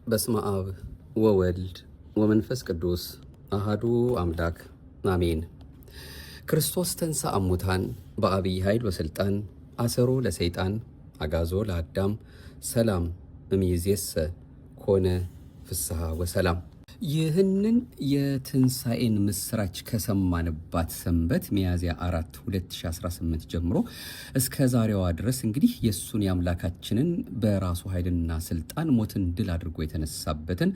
በስመ አብ ወወልድ ወመንፈስ ቅዱስ አሃዱ አምላክ አሜን። ክርስቶስ ተንሥአ እሙታን በአብይ ኃይል ወሥልጣን አሰሮ ለሰይጣን አጋዞ ለአዳም ሰላም እምይእዜሰ ኮነ ፍስሐ ወሰላም። ይህንን የትንሣኤን ምስራች ከሰማንባት ሰንበት ሚያዝያ 4 2018 ጀምሮ እስከ ዛሬዋ ድረስ እንግዲህ የእሱን የአምላካችንን በራሱ ኃይልና ስልጣን ሞትን ድል አድርጎ የተነሳበትን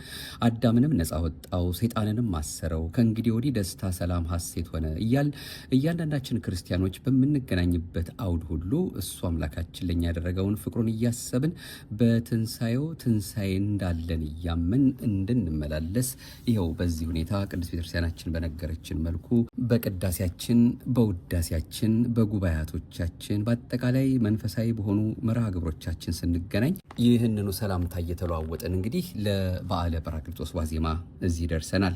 አዳምንም ነፃ ወጣው፣ ሰይጣንንም አሰረው፣ ከእንግዲህ ወዲህ ደስታ፣ ሰላም፣ ሐሴት ሆነ እያል እያንዳንዳችን ክርስቲያኖች በምንገናኝበት አውድ ሁሉ እሱ አምላካችን ለኛ ያደረገውን ፍቅሩን እያሰብን በትንሣኤው ትንሣኤ እንዳለን እያመን እንድንመላለስ ይኸው በዚህ ሁኔታ ቅዱስ ቤተክርስቲያናችን በነገረችን መልኩ በቅዳሴያችን፣ በውዳሴያችን፣ በጉባኤያቶቻችን በአጠቃላይ መንፈሳዊ በሆኑ መርሃ ግብሮቻችን ስንገናኝ ይህንኑ ሰላምታ እየተለዋወጠን እንግዲህ ለበዓለ ጰራቅሊጦስ ዋዜማ እዚህ ደርሰናል።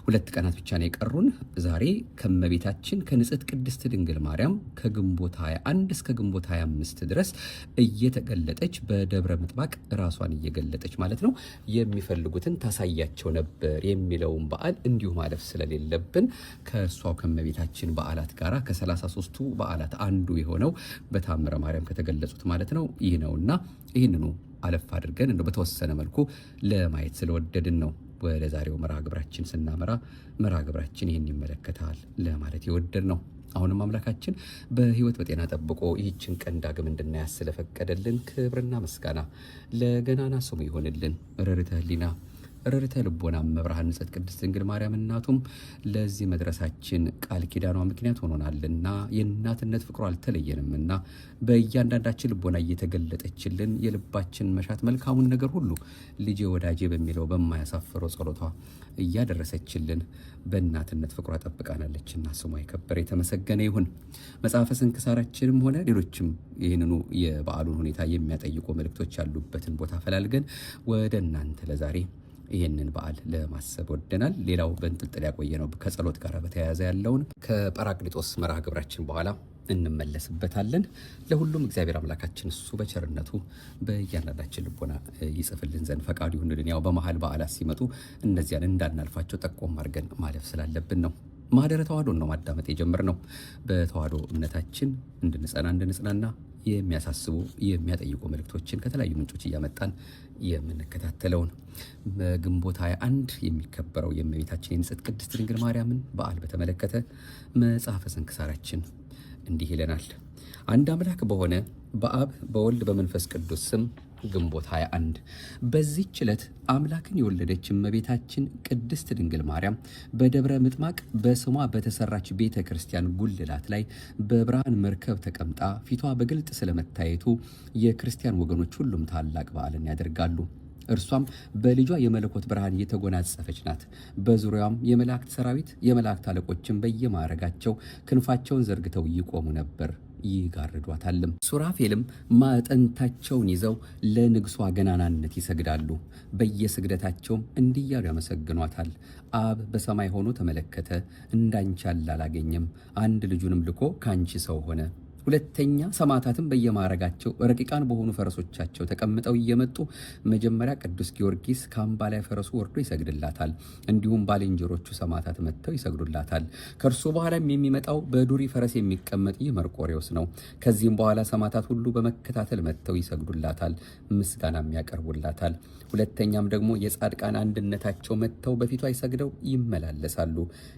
2 ቀናት ብቻ ነው የቀሩን። ዛሬ ከእመቤታችን ከንጽሕት ቅድስት ድንግል ማርያም ከግንቦት 21 እስከ ግንቦት 25 ድረስ እየተገለጠች በደብረ ምጥማቅ ራሷን እየገለጠች ማለት ነው የሚፈልጉትን ታሳያቸው ነበር የሚለውን በዓል እንዲሁ ማለፍ ስለሌለብን ከእሷው ከእመቤታችን በዓላት ጋር ከ33ቱ በዓላት አንዱ የሆነው በታምረ ማርያም ከተገለጹት ማለት ነው ይህ ነውና ይህንኑ አለፍ አድርገን እንደው በተወሰነ መልኩ ለማየት ስለወደድን ነው ወደ ዛሬው መርሃ ግብራችን ስናመራ መርሃ ግብራችን ይህን ይመለከታል ለማለት የወደድ ነው። አሁንም አምላካችን በሕይወት በጤና ጠብቆ ይህችን ቀን ዳግም እንድናያት ስለፈቀደልን ክብርና ምስጋና ለገናና ስሙ ይሆንልን። ርርተ ሕሊና ርርተ ልቦና መብርሃን ንጽሕት ቅድስት ድንግል ማርያም እናቱም ለዚህ መድረሳችን ቃል ኪዳኗ ምክንያት ሆኖናልና የእናትነት ፍቅሯ አልተለየንምና በእያንዳንዳችን ልቦና እየተገለጠችልን የልባችን መሻት መልካሙን ነገር ሁሉ ልጄ ወዳጄ በሚለው በማያሳፍረው ጸሎቷ እያደረሰችልን በእናትነት ፍቅሯ ጠብቃናለችና ስሟ የከበረ የተመሰገነ ይሁን። መጽሐፈ ስንክሳራችንም ሆነ ሌሎችም ይህንኑ የበዓሉን ሁኔታ የሚያጠይቁ መልእክቶች ያሉበትን ቦታ ፈላልገን ወደ እናንተ ለዛሬ ይህንን በዓል ለማሰብ ወደናል። ሌላው በእንጥልጥል ያቆየ ነው ከጸሎት ጋር በተያያዘ ያለውን ከጰራቅሊጦስ መርሃ ግብራችን በኋላ እንመለስበታለን። ለሁሉም እግዚአብሔር አምላካችን እሱ በቸርነቱ በእያንዳንዳችን ልቦና ይጽፍልን ዘንድ ፈቃዱ ይሁንልን። ያው በመሀል በዓላት ሲመጡ እነዚያን እንዳናልፋቸው ጠቆም አድርገን ማለፍ ስላለብን ነው። ማህደረ ተዋህዶን ነው ማዳመጥ የጀመርነው። በተዋህዶ እምነታችን እንድንጽናና የሚያሳስቡ የሚያጠይቁ መልእክቶችን ከተለያዩ ምንጮች እያመጣን የምንከታተለውን በግንቦት 21 የሚከበረው የእመቤታችን የንጽሕት ቅድስት ድንግል ማርያምን በዓል በተመለከተ መጽሐፈ ስንክሳራችን እንዲህ ይለናል። አንድ አምላክ በሆነ በአብ በወልድ በመንፈስ ቅዱስ ስም ግንቦት 21 በዚህች ዕለት አምላክን የወለደች እመቤታችን ቅድስት ድንግል ማርያም በደብረ ምጥማቅ በስሟ በተሰራች ቤተ ክርስቲያን ጉልላት ላይ በብርሃን መርከብ ተቀምጣ ፊቷ በግልጥ ስለመታየቱ የክርስቲያን ወገኖች ሁሉም ታላቅ በዓልን ያደርጋሉ። እርሷም በልጇ የመለኮት ብርሃን የተጎናጸፈች ናት። በዙሪያዋም የመላእክት ሰራዊት የመላእክት አለቆችን በየማዕረጋቸው ክንፋቸውን ዘርግተው ይቆሙ ነበር፣ ይጋርዷታልም። ሱራፌልም ማዕጠንታቸውን ይዘው ለንግሷ ገናናነት ይሰግዳሉ። በየስግደታቸውም እንዲህ እያሉ ያመሰግኗታል። አብ በሰማይ ሆኖ ተመለከተ፣ እንዳንቺ ያለ አላገኘም። አንድ ልጁንም ልኮ ካንቺ ሰው ሆነ። ሁለተኛ ሰማዕታትም በየማዕረጋቸው ረቂቃን በሆኑ ፈረሶቻቸው ተቀምጠው እየመጡ መጀመሪያ ቅዱስ ጊዮርጊስ ከአምባ ላይ ፈረሱ ወርዶ ይሰግድላታል። እንዲሁም ባልንጀሮቹ ሰማዕታት መጥተው ይሰግዱላታል። ከእርሱ በኋላም የሚመጣው በዱሪ ፈረስ የሚቀመጥ ይህ መርቆሬዎስ ነው። ከዚህም በኋላ ሰማዕታት ሁሉ በመከታተል መጥተው ይሰግዱላታል፣ ምስጋናም ያቀርቡላታል። ሁለተኛም ደግሞ የጻድቃን አንድነታቸው መጥተው በፊቷ ይሰግደው ይመላለሳሉ።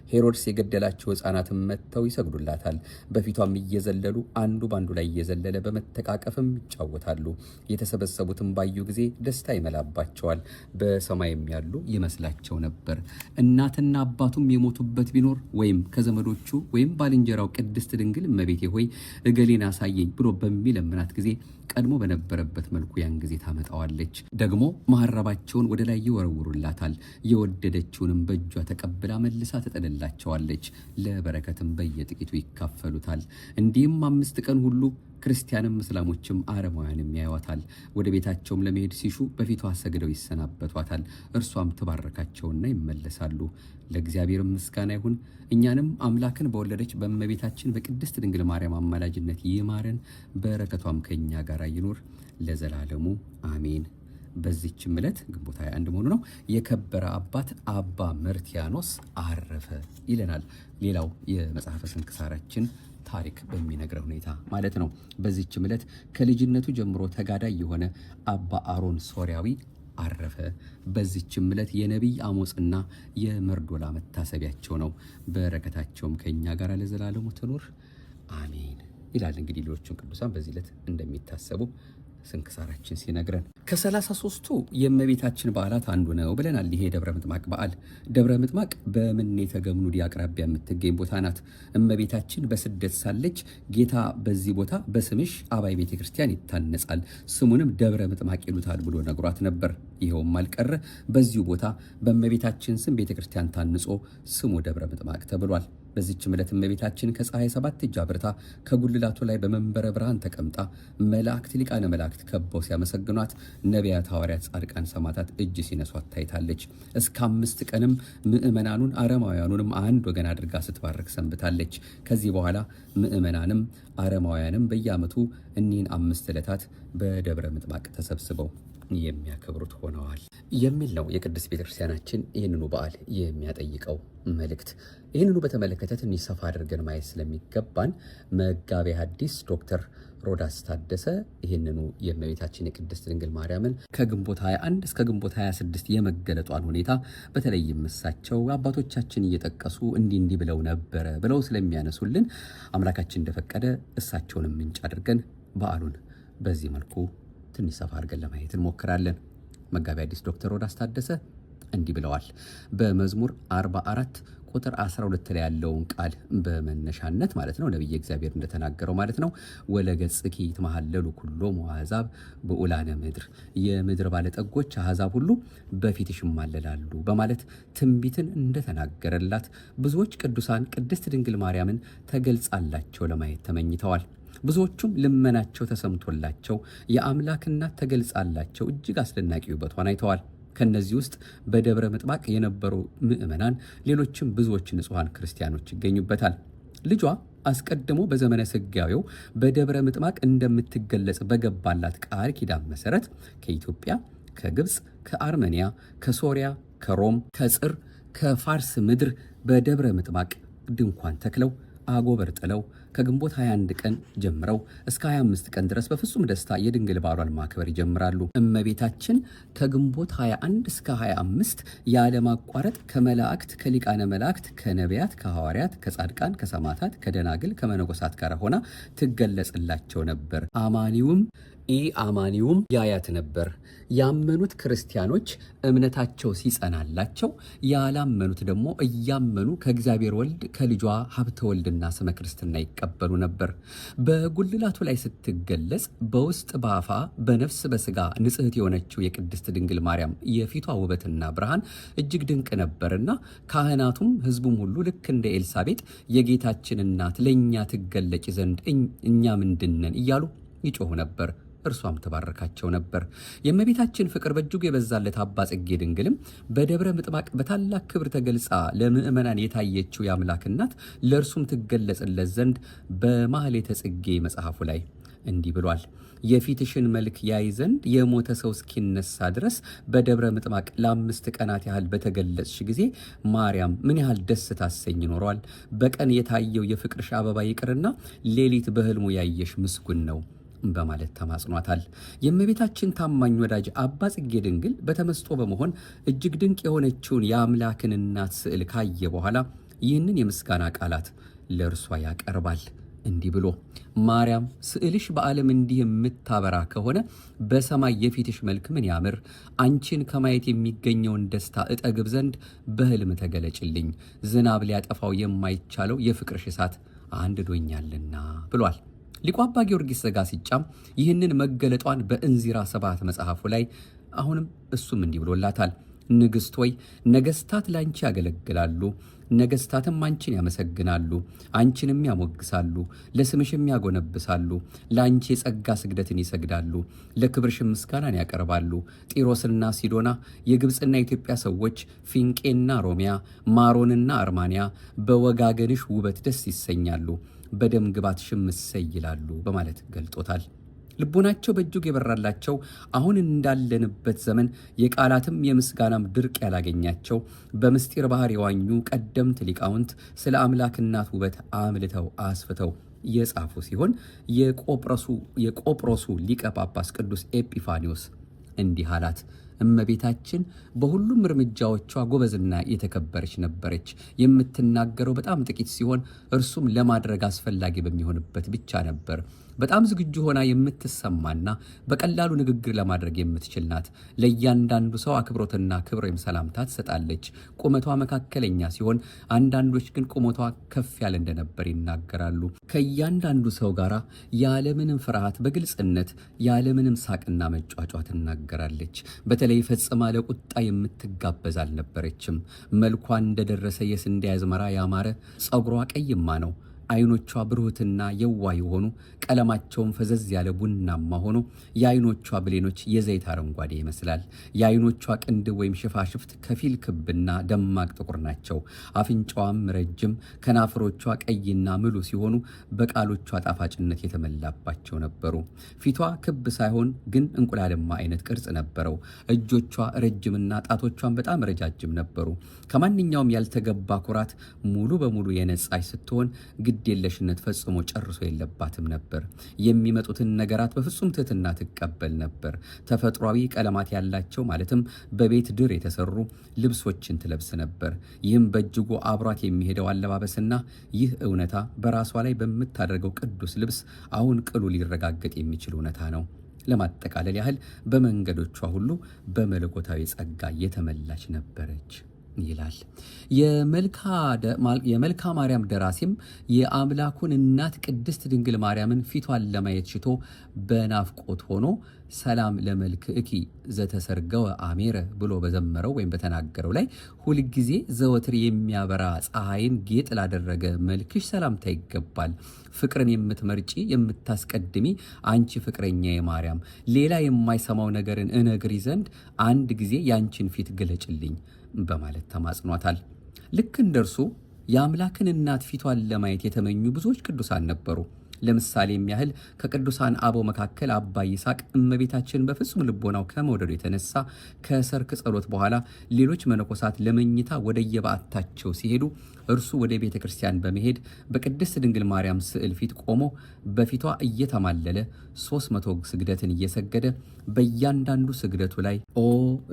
ሄሮድስ የገደላቸው ሕፃናትም መጥተው ይሰግዱላታል። በፊቷም እየዘለሉ አንዱ ባንዱ ላይ እየዘለለ በመተቃቀፍም ይጫወታሉ። የተሰበሰቡትም ባዩ ጊዜ ደስታ ይመላባቸዋል፣ በሰማይም ያሉ ይመስላቸው ነበር። እናትና አባቱም የሞቱበት ቢኖር ወይም ከዘመዶቹ ወይም ባልንጀራው ቅድስት ድንግል እመቤቴ ሆይ እገሌን አሳየኝ ብሎ በሚለምናት ጊዜ ቀድሞ በነበረበት መልኩ ያን ጊዜ ታመጣዋለች። ደግሞ መሐረባቸውን ወደ ላይ ይወረውሩላታል። የወደደችውንም በእጇ ተቀብላ መልሳ ትጥልላቸዋለች። ለበረከትም በየጥቂቱ ይካፈሉታል። እንዲህም 5 ቀን ሁሉ ክርስቲያንም እስላሞችም አረማውያንም ያዩዋታል። ወደ ቤታቸውም ለመሄድ ሲሹ በፊቷ ሰግደው ይሰናበቷታል። እርሷም ትባረካቸውና ይመለሳሉ። ለእግዚአብሔር ምስጋና ይሁን። እኛንም አምላክን በወለደች በእመቤታችን በቅድስት ድንግል ማርያም አማላጅነት ይማረን፣ በረከቷም ከኛ ጋር ይኑር ለዘላለሙ አሜን። በዚህችም ዕለት ግንቦት 21 መሆኑ ነው የከበረ አባት አባ መርትያኖስ አረፈ ይለናል። ሌላው የመጽሐፈ ስንክሳራችን ታሪክ በሚነግረው ሁኔታ ማለት ነው። በዚህችም ዕለት ከልጅነቱ ጀምሮ ተጋዳይ የሆነ አባ አሮን ሶርያዊ አረፈ። በዚህችም ዕለት የነቢይ አሞጽና የመርዶላ መታሰቢያቸው ነው። በረከታቸውም ከእኛ ጋር ለዘላለሙ ትኑር አሜን ይላል። እንግዲህ ሌሎቹን ቅዱሳን በዚህ ዕለት እንደሚታሰቡ ስንክሳራችን ሲነግረን ከ33ቱ የእመቤታችን በዓላት አንዱ ነው ብለናል። ይሄ ደብረ ምጥማቅ በዓል ደብረ ምጥማቅ በምኔተ ገምኑድ አቅራቢያ የምትገኝ ቦታ ናት። እመቤታችን በስደት ሳለች ጌታ በዚህ ቦታ በስምሽ አባይ ቤተ ክርስቲያን ይታነጻል፣ ስሙንም ደብረ ምጥማቅ ይሉታል ብሎ ነግሯት ነበር። ይኸውም አልቀረ በዚሁ ቦታ በእመቤታችን ስም ቤተ ክርስቲያን ታንጾ ስሙ ደብረ ምጥማቅ ተብሏል። በዚህች ዕለት እመቤታችን ከፀሐይ 7 እጅ አብርታ ከጉልላቱ ላይ በመንበረ ብርሃን ተቀምጣ መላእክት ሊቃነ መላእክት ከበው ሲያመሰግኗት፣ ነቢያት፣ ሐዋርያት፣ ጻድቃን፣ ሰማዕታት እጅ ሲነሷት ታይታለች። እስከ 5 ቀንም ምእመናኑን አረማውያኑንም አንድ ወገን አድርጋ ስትባርክ ሰንብታለች። ከዚህ በኋላ ምእመናንም አረማውያንም በየዓመቱ እኒህን 5 ዕለታት በደብረ ምጥማቅ ተሰብስበው የሚያከብሩት ሆነዋል የሚል ነው የቅድስት ቤተክርስቲያናችን ይህንኑ በዓል የሚያጠይቀው መልእክት። ይህንኑ በተመለከተ ትንሽ ሰፋ አድርገን ማየት ስለሚገባን መጋቤ ሐዲስ ዶክተር ሮዳስ ታደሰ ይህንኑ የእመቤታችን የቅድስት ድንግል ማርያምን ከግንቦት 21 እስከ ግንቦት 26 የመገለጧን ሁኔታ በተለይም እሳቸው አባቶቻችን እየጠቀሱ እንዲህ ብለው ነበረ ብለው ስለሚያነሱልን አምላካችን እንደፈቀደ እሳቸውንም ምንጭ አድርገን በዓሉን በዚህ መልኩ ትንሽ ሰፋ አድርገን ለማየት እንሞክራለን። መጋቤ ሐዲስ ዶክተር ሮዳስ ታደሰ እንዲህ ብለዋል። በመዝሙር 44 ቁጥር 12 ላይ ያለውን ቃል በመነሻነት ማለት ነው ነቢየ እግዚአብሔር እንደተናገረው ማለት ነው ወለገጽኪ ይትመሃለሉ ኩሎሙ አሕዛብ በኡላነ ምድር፣ የምድር ባለጠጎች አሕዛብ ሁሉ በፊትሽ ይማለላሉ በማለት ትንቢትን እንደተናገረላት ብዙዎች ቅዱሳን ቅድስት ድንግል ማርያምን ተገልጻላቸው ለማየት ተመኝተዋል። ብዙዎቹም ልመናቸው ተሰምቶላቸው የአምላክ እናት ተገልጻላቸው እጅግ አስደናቂ ውበቷን አይተዋል። ከነዚህ ውስጥ በደብረ ምጥማቅ የነበሩ ምእመናን፣ ሌሎችም ብዙዎች ንጹሐን ክርስቲያኖች ይገኙበታል። ልጇ አስቀድሞ በዘመነ ስጋዌው በደብረ ምጥማቅ እንደምትገለጽ በገባላት ቃል ኪዳን መሰረት ከኢትዮጵያ፣ ከግብፅ፣ ከአርመንያ፣ ከሶሪያ፣ ከሮም፣ ከጽር፣ ከፋርስ ምድር በደብረ ምጥማቅ ድንኳን ተክለው አጎበር ጥለው ከግንቦት 21 ቀን ጀምረው እስከ 25 ቀን ድረስ በፍጹም ደስታ የድንግል በዓሏን ማክበር ይጀምራሉ። እመቤታችን ከግንቦት 21 እስከ 25 ያለማቋረጥ ከመላእክት፣ ከሊቃነ መላእክት፣ ከነቢያት፣ ከሐዋርያት፣ ከጻድቃን፣ ከሰማዕታት፣ ከደናግል፣ ከመነኮሳት ጋር ሆና ትገለጽላቸው ነበር። አማኒውም ኢአማኒውም ያያት ነበር። ያመኑት ክርስቲያኖች እምነታቸው ሲጸናላቸው፣ ያላመኑት ደግሞ እያመኑ ከእግዚአብሔር ወልድ ከልጇ ሀብተ ወልድና ስመ ክርስትና ይቀበሉ ነበር። በጉልላቱ ላይ ስትገለጽ በውስጥ በአፋ በነፍስ በስጋ ንጽሕት የሆነችው የቅድስት ድንግል ማርያም የፊቷ ውበትና ብርሃን እጅግ ድንቅ ነበርና ካህናቱም ሕዝቡም ሁሉ ልክ እንደ ኤልሳቤጥ የጌታችን እናት ለእኛ ትገለጭ ዘንድ እኛ ምንድነን እያሉ ይጮሁ ነበር። እርሷም ተባረካቸው ነበር። የእመቤታችን ፍቅር በእጅጉ የበዛለት አባ ጽጌ ድንግልም በደብረ ምጥማቅ በታላቅ ክብር ተገልጻ ለምእመናን የታየችው የአምላክ እናት ለእርሱም ትገለጽለት ዘንድ በማኅሌተ ጽጌ መጽሐፉ ላይ እንዲህ ብሏል። የፊትሽን መልክ ያይ ዘንድ የሞተ ሰው እስኪነሳ ድረስ በደብረ ምጥማቅ ለ5 ቀናት ያህል በተገለጽሽ ጊዜ ማርያም ምን ያህል ደስ ታሰኝ ኖሯል። በቀን የታየው የፍቅርሽ አበባ ይቅርና ሌሊት በሕልሙ ያየሽ ምስጉን ነው በማለት ተማጽኗታል። የእመቤታችን ታማኝ ወዳጅ አባ ጽጌ ድንግል በተመስጦ በመሆን እጅግ ድንቅ የሆነችውን የአምላክን እናት ስዕል ካየ በኋላ ይህንን የምስጋና ቃላት ለእርሷ ያቀርባል እንዲህ ብሎ ማርያም ስዕልሽ በዓለም እንዲህ የምታበራ ከሆነ በሰማይ የፊትሽ መልክ ምን ያምር! አንቺን ከማየት የሚገኘውን ደስታ እጠግብ ዘንድ በሕልም ተገለጭልኝ። ዝናብ ሊያጠፋው የማይቻለው የፍቅርሽ እሳት አንድዶኛልና ብሏል። ሊቁ አባ ጊዮርጊስ ዘጋስጫም ይህንን መገለጧን በእንዚራ ሰባት መጽሐፉ ላይ አሁንም እሱም እንዲህ ብሎላታል። ንግሥት ሆይ ነገሥታት ላንቺ ያገለግላሉ፣ ነገሥታትም አንቺን ያመሰግናሉ፣ አንቺንም ያሞግሳሉ፣ ለስምሽም ያጎነብሳሉ፣ ለአንቺ የጸጋ ስግደትን ይሰግዳሉ፣ ለክብርሽም ምስጋናን ያቀርባሉ። ጢሮስና ሲዶና፣ የግብፅና የኢትዮጵያ ሰዎች፣ ፊንቄና ሮሚያ፣ ማሮንና አርማንያ በወጋገንሽ ውበት ደስ ይሰኛሉ፣ በደም ግባትሽም እሰይ ይላሉ በማለት ገልጦታል። ልቦናቸው በእጅጉ የበራላቸው አሁን እንዳለንበት ዘመን የቃላትም የምስጋናም ድርቅ ያላገኛቸው በምስጢር ባህር የዋኙ ቀደምት ሊቃውንት ስለ አምላክ እናት ውበት አምልተው አስፍተው የጻፉ ሲሆን የቆጵሮሱ ሊቀ ጳጳስ ቅዱስ ኤጲፋኒዎስ እንዲህ አላት። እመቤታችን በሁሉም እርምጃዎቿ ጎበዝና የተከበረች ነበረች። የምትናገረው በጣም ጥቂት ሲሆን እርሱም ለማድረግ አስፈላጊ በሚሆንበት ብቻ ነበር። በጣም ዝግጁ ሆና የምትሰማና በቀላሉ ንግግር ለማድረግ የምትችል ናት። ለእያንዳንዱ ሰው አክብሮትና ክብር ወይም ሰላምታ ትሰጣለች። ቁመቷ መካከለኛ ሲሆን አንዳንዶች ግን ቁመቷ ከፍ ያለ እንደነበር ይናገራሉ። ከእያንዳንዱ ሰው ጋር ያለምንም ፍርሃት በግልጽነት ያለምንም ሳቅና መጫጫ ትናገራለች። በተለይ ፈጽማ ለቁጣ የምትጋበዝ አልነበረችም። መልኳ እንደደረሰ የስንዴ አዝመራ ያማረ፣ ጸጉሯ ቀይማ ነው። አይኖቿ ብሩህትና የዋህ የሆኑ ቀለማቸውን ፈዘዝ ያለ ቡናማ ሆኖ የአይኖቿ ብሌኖች የዘይት አረንጓዴ ይመስላል። የአይኖቿ ቅንድብ ወይም ሽፋሽፍት ከፊል ክብና ደማቅ ጥቁር ናቸው። አፍንጫዋም ረጅም፣ ከናፍሮቿ ቀይና ምሉ ሲሆኑ በቃሎቿ ጣፋጭነት የተመላባቸው ነበሩ። ፊቷ ክብ ሳይሆን ግን እንቁላልማ አይነት ቅርጽ ነበረው። እጆቿ ረጅምና ጣቶቿን በጣም ረጃጅም ነበሩ። ከማንኛውም ያልተገባ ኩራት ሙሉ በሙሉ የነጻች ስትሆን ግድ የለሽነት ፈጽሞ ጨርሶ የለባትም ነበር። የሚመጡትን ነገራት በፍጹም ትህትና ትቀበል ነበር። ተፈጥሯዊ ቀለማት ያላቸው ማለትም በቤት ድር የተሰሩ ልብሶችን ትለብስ ነበር። ይህም በእጅጉ አብሯት የሚሄደው አለባበስና ይህ እውነታ በራሷ ላይ በምታደርገው ቅዱስ ልብስ አሁን ቅሉ ሊረጋገጥ የሚችል እውነታ ነው። ለማጠቃለል ያህል በመንገዶቿ ሁሉ በመለኮታዊ ጸጋ የተመላች ነበረች ይላል። የመልካ ማርያም ደራሲም የአምላኩን እናት ቅድስት ድንግል ማርያምን ፊቷን ለማየት ሽቶ በናፍቆት ሆኖ ሰላም ለመልክዕኪ ዘተሰርገወ አሜረ ብሎ በዘመረው ወይም በተናገረው ላይ ሁልጊዜ ዘወትር የሚያበራ ፀሐይን ጌጥ ላደረገ መልክሽ ሰላምታ ይገባል። ፍቅርን የምትመርጪ የምታስቀድሚ አንቺ ፍቅረኛ የማርያም ሌላ የማይሰማው ነገርን እነግሪ ዘንድ አንድ ጊዜ ያንቺን ፊት ግለጭልኝ በማለት ተማጽኗታል። ልክ እንደርሱ የአምላክን እናት ፊቷን ለማየት የተመኙ ብዙዎች ቅዱሳን ነበሩ። ለምሳሌም ያህል ከቅዱሳን አበው መካከል አባ ይስሐቅ እመቤታችን በፍጹም ልቦናው ከመውደዱ የተነሳ ከሰርክ ጸሎት በኋላ ሌሎች መነኮሳት ለመኝታ ወደ የበዓታቸው ሲሄዱ እርሱ ወደ ቤተ ክርስቲያን በመሄድ በቅድስት ድንግል ማርያም ስዕል ፊት ቆሞ በፊቷ እየተማለለ 300 ስግደትን እየሰገደ በእያንዳንዱ ስግደቱ ላይ ኦ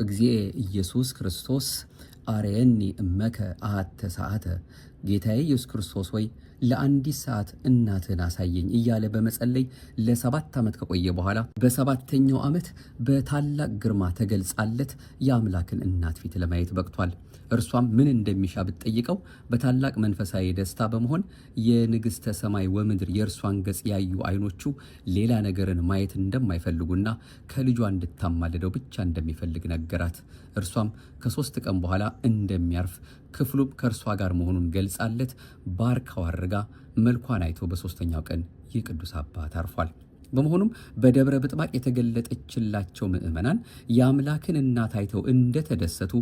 እግዚእ ኢየሱስ ክርስቶስ አርየኒ እመከ አሐተ ሰዓተ፣ ጌታዬ ኢየሱስ ክርስቶስ ወይ ለአንዲት ሰዓት እናትህን አሳየኝ እያለ በመጸለይ ለ7 ዓመት ከቆየ በኋላ በ7ኛው ዓመት በታላቅ ግርማ ተገልጻለት የአምላክን እናት ፊት ለማየት በቅቷል። እርሷም ምን እንደሚሻ ብትጠይቀው በታላቅ መንፈሳዊ ደስታ በመሆን የንግሥተ ሰማይ ወምድር የእርሷን ገጽ ያዩ አይኖቹ ሌላ ነገርን ማየት እንደማይፈልጉና ከልጇ እንድታማልደው ብቻ እንደሚፈልግ ነገራት። እርሷም ከ3 ቀን በኋላ እንደሚያርፍ ክፍሉም ከእርሷ ጋር መሆኑን ገልጻለት ባርካው አድርጋ መልኳን አይቶ በ3ኛው ቀን ይህ ቅዱስ አባት አርፏል። በመሆኑም በደብረ ብጥባቅ የተገለጠችላቸው ምእመናን የአምላክን እናት አይተው እንደተደሰቱ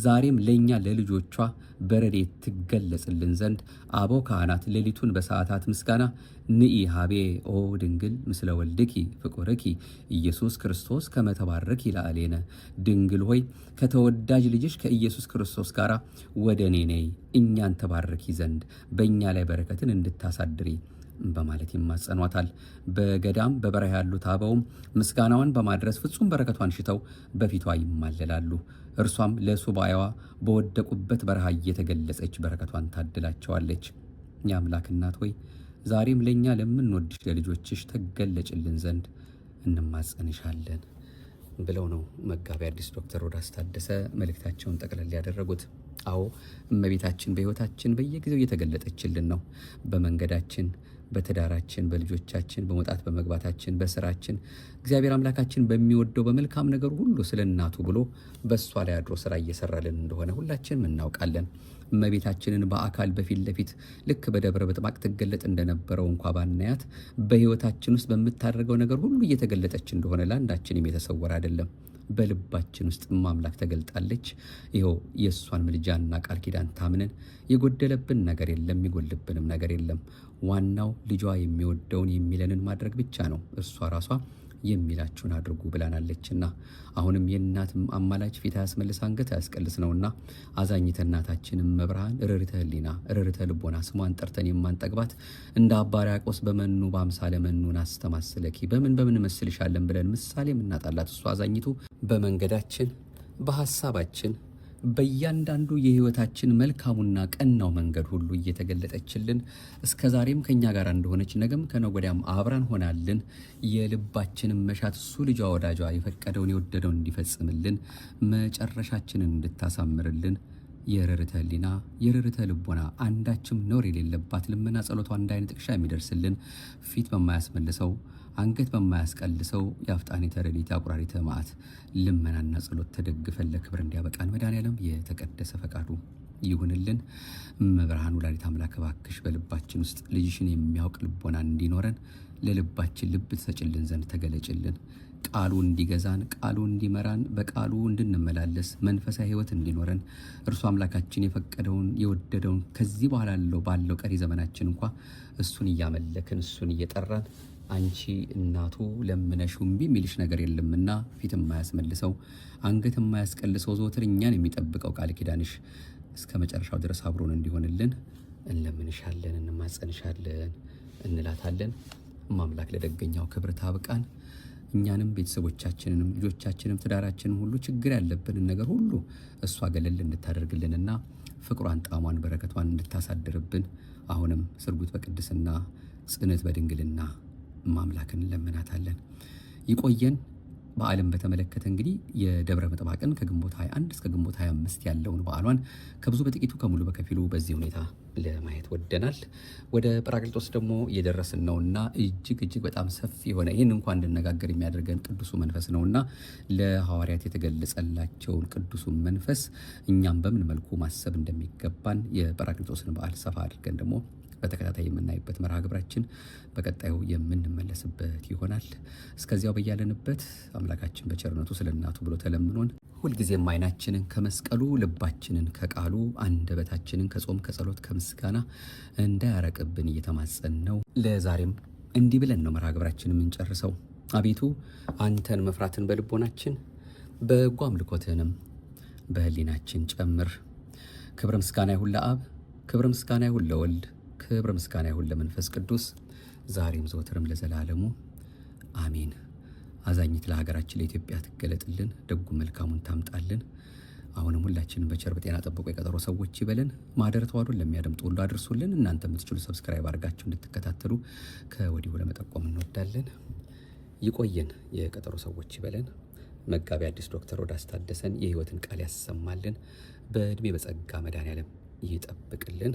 ዛሬም ለእኛ ለልጆቿ በረድኤት ትገለጽልን ዘንድ አበው ካህናት ሌሊቱን በሰዓታት ምስጋና ንኢ ሀቤ ኦ ድንግል ምስለ ወልድኪ ፍቁርኪ ኢየሱስ ክርስቶስ ከመ ተባረኪ ለአሌነ፣ ድንግል ሆይ ከተወዳጅ ልጅሽ ከኢየሱስ ክርስቶስ ጋር ወደ እኔ ነይ እኛን ተባረኪ ዘንድ በእኛ ላይ በረከትን እንድታሳድሪ በማለት ይማጸኗታል። በገዳም በበረሃ ያሉት አበውም ምስጋናዋን በማድረስ ፍጹም በረከቷን ሽተው በፊቷ ይማለላሉ። እርሷም ለሱባኤዋ በወደቁበት በረሃ እየተገለጸች በረከቷን ታድላቸዋለች። የአምላክ እናት ሆይ ዛሬም ለእኛ ለምንወድሽ ለልጆችሽ ተገለጭልን ዘንድ እንማጸንሻለን ብለው ነው መጋቢ አዲስ ዶክተር ሮዳስ ታደሰ መልእክታቸውን ጠቅለል ያደረጉት። አዎ እመቤታችን በሕይወታችን በየጊዜው እየተገለጠችልን ነው። በመንገዳችን፣ በትዳራችን፣ በልጆቻችን፣ በመውጣት በመግባታችን፣ በስራችን እግዚአብሔር አምላካችን በሚወደው በመልካም ነገር ሁሉ ስለ እናቱ ብሎ በእሷ ላይ አድሮ ስራ እየሰራልን እንደሆነ ሁላችንም እናውቃለን። እመቤታችንን በአካል በፊት ለፊት ልክ በደብረ ብጥባቅ ትገለጥ እንደነበረው እንኳ ባናያት በሕይወታችን ውስጥ በምታደርገው ነገር ሁሉ እየተገለጠች እንደሆነ ለአንዳችንም የተሰወረ አይደለም። በልባችን ውስጥ ማምላክ ተገልጣለች። ይኸው የእሷን ምልጃና ቃል ኪዳን ታምነን የጎደለብን ነገር የለም፣ የሚጎልብንም ነገር የለም። ዋናው ልጇ የሚወደውን የሚለንን ማድረግ ብቻ ነው። እርሷ ራሷ የሚላችሁን አድርጉ ብላናለችና አሁንም የእናት አማላጅ ፊት ያስመልስ አንገት ያስቀልስ ነውና አዛኝተ እናታችንም መብርሃን ርርተ ህሊና ርርተ ልቦና ስሟን ጠርተን የማንጠግባት እንደ አባ ሕርያቆስ በመኑ በአምሳለ መኑን አስተማስለኪ በምን መስልሻለን ብለን ምሳሌ የምናጣላት እሷ አዛኝቱ በመንገዳችን በሐሳባችን በእያንዳንዱ የህይወታችን መልካሙና ቀናው መንገድ ሁሉ እየተገለጠችልን እስከ ዛሬም ከኛ ጋር እንደሆነች ነገም ከነገ ወዲያም አብራን ሆናልን የልባችንን መሻት እሱ ልጇ ወዳጇ የፈቀደውን የወደደውን እንዲፈጽምልን መጨረሻችንን እንድታሳምርልን የርርተ ህሊና የርርተ ልቦና አንዳችም ነውር የሌለባት ልመና ጸሎቷ እንዳይነ ጥቅሻ የሚደርስልን ፊት በማያስመልሰው አንገት በማያስቀልሰው የአፍጣኔተ ረድኤት አቁራሪተ መዓት ልመናና ጸሎት ተደግፈን ለክብር እንዲያበቃን መድኃኔዓለም የተቀደሰ ፈቃዱ ይሁንልን። መብርሃን ወላዲተ አምላክ እባክሽ በልባችን ውስጥ ልጅሽን የሚያውቅ ልቦና እንዲኖረን ለልባችን ልብ ትሰጭልን ዘንድ ተገለጭልን። ቃሉ እንዲገዛን ቃሉ እንዲመራን በቃሉ እንድንመላለስ መንፈሳዊ ህይወት እንዲኖረን እርሱ አምላካችን የፈቀደውን የወደደውን ከዚህ በኋላ ባለው ቀሪ ዘመናችን እንኳ እሱን እያመለክን እሱን እየጠራን አንቺ እናቱ ለምነሽው እምቢ የሚልሽ ነገር የለምና ፊት የማያስመልሰው አንገት የማያስቀልሰው ዘወትር እኛን የሚጠብቀው ቃል ኪዳንሽ እስከ መጨረሻው ድረስ አብሮን እንዲሆንልን እንለምንሻለን፣ እንማጸንሻለን፣ እንላታለን። ማምላክ ለደገኛው ክብር ታብቃን። እኛንም ቤተሰቦቻችንንም ልጆቻችንም ትዳራችንን ሁሉ ችግር ያለብንን ነገር ሁሉ እሷ ገለል እንድታደርግልንና ፍቅሯን ጣሟን በረከቷን እንድታሳድርብን አሁንም ስርጉት በቅድስና ጽንት በድንግልና ማምላክን እንለምናታለን። ይቆየን። በዓለም በተመለከተ እንግዲህ የደብረ ምጥማቅን ከግንቦት 21 እስከ ግንቦት 25 ያለውን በዓሏን ከብዙ በጥቂቱ ከሙሉ በከፊሉ በዚህ ሁኔታ ለማየት ወደናል። ወደ ጰራቅሊጦስ ደግሞ እየደረስን ነውና እጅግ በጣም ሰፊ የሆነ ይህን እንኳን እንድነጋገር የሚያደርገን ቅዱሱ መንፈስ ነውና ለሐዋርያት የተገለጸላቸውን ቅዱሱን መንፈስ እኛም በምን መልኩ ማሰብ እንደሚገባን የጰራቅሊጦስን በዓል ሰፋ አድርገን ደግሞ በተከታታይ የምናይበት መርሃ ግብራችን በቀጣዩ የምንመለስበት ይሆናል። እስከዚያው በያለንበት አምላካችን በቸርነቱ ስለ እናቱ ብሎ ተለምኖን ሁልጊዜም ዓይናችንን ከመስቀሉ ልባችንን ከቃሉ አንደበታችንን ከጾም ከጸሎት ከምስጋና እንዳያረቅብን እየተማጸን ነው። ለዛሬም እንዲህ ብለን ነው መርሃ ግብራችን የምንጨርሰው። አቤቱ አንተን መፍራትን በልቦናችን በጎ አምልኮትህንም በህሊናችን ጨምር። ክብረ ምስጋና ይሁን ለአብ፣ ክብረ ምስጋና ይሁን ለወልድ፣ ክብረ ምስጋና ይሁን ለመንፈስ ቅዱስ ዛሬም ዘወትርም ለዘላለሙ አሜን። አዛኝት ለሀገራችን ለኢትዮጵያ ትገለጥልን፣ ደጉ መልካሙን ታምጣልን። አሁንም ሁላችንም በቸር በጤና ጠብቆ የቀጠሮ ሰዎች ይበለን። ማህደረ ተዋሕዶን ለሚያደምጡ ሁሉ አድርሱልን። እናንተ የምትችሉ ሰብስክራይብ አድርጋችሁ እንድትከታተሉ ከወዲሁ ለመጠቆም እንወዳለን። ይቆየን። የቀጠሮ ሰዎች ይበለን። መጋቢ አዲስ ዶክተር ሮዳስ ታደሰን የህይወትን ቃል ያሰማልን። በእድሜ በጸጋ መድኃኔዓለም ይጠብቅልን።